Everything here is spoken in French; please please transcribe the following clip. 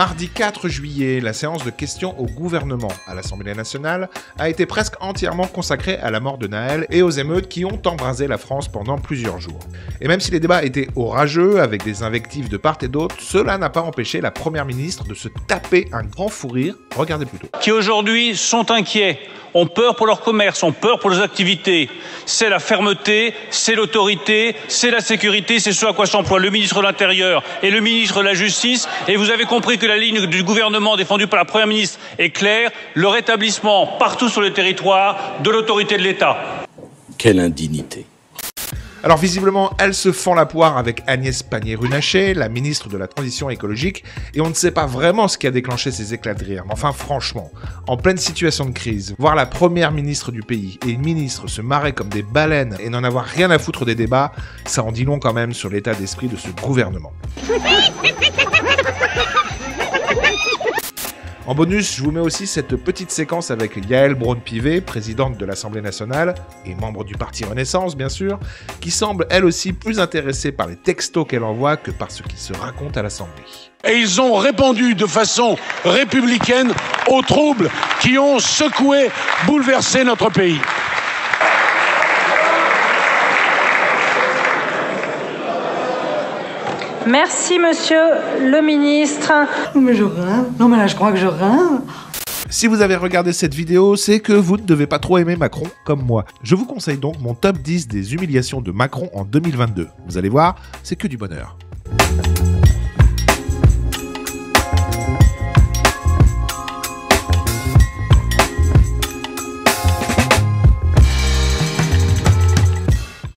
Mardi 4 juillet, la séance de questions au gouvernement à l'Assemblée nationale a été presque entièrement consacrée à la mort de Nahel et aux émeutes qui ont embrasé la France pendant plusieurs jours. Et même si les débats étaient orageux, avec des invectives de part et d'autre, cela n'a pas empêché la première ministre de se taper un grand fou rire, regardez plutôt. Qui aujourd'hui sont inquiets, ont peur pour leur commerce, ont peur pour leurs activités. C'est la fermeté, c'est l'autorité, c'est la sécurité, c'est ce à quoi s'emploie le ministre de l'Intérieur et le ministre de la Justice. Et vous avez compris que la ligne du gouvernement défendue par la Première ministre est claire, le rétablissement partout sur le territoire de l'autorité de l'État. Quelle indignité! Alors visiblement, elle se fend la poire avec Agnès Pannier-Runacher, la ministre de la Transition écologique, et on ne sait pas vraiment ce qui a déclenché ces éclats de rire. Mais enfin, franchement, en pleine situation de crise, voir la première ministre du pays et une ministre se marrer comme des baleines et n'en avoir rien à foutre des débats, ça en dit long quand même sur l'état d'esprit de ce gouvernement. En bonus, je vous mets aussi cette petite séquence avec Yaël Braun-Pivet, présidente de l'Assemblée nationale, et membre du parti Renaissance bien sûr, qui semble elle aussi plus intéressée par les textos qu'elle envoie que par ce qui se raconte à l'Assemblée. Et ils ont répondu de façon républicaine aux troubles qui ont secoué, bouleversé notre pays. Merci, monsieur le ministre. Mais je rêve. Non, mais là, je crois que je rêve. Si vous avez regardé cette vidéo, c'est que vous ne devez pas trop aimer Macron comme moi. Je vous conseille donc mon top 10 des humiliations de Macron en 2022. Vous allez voir, c'est que du bonheur.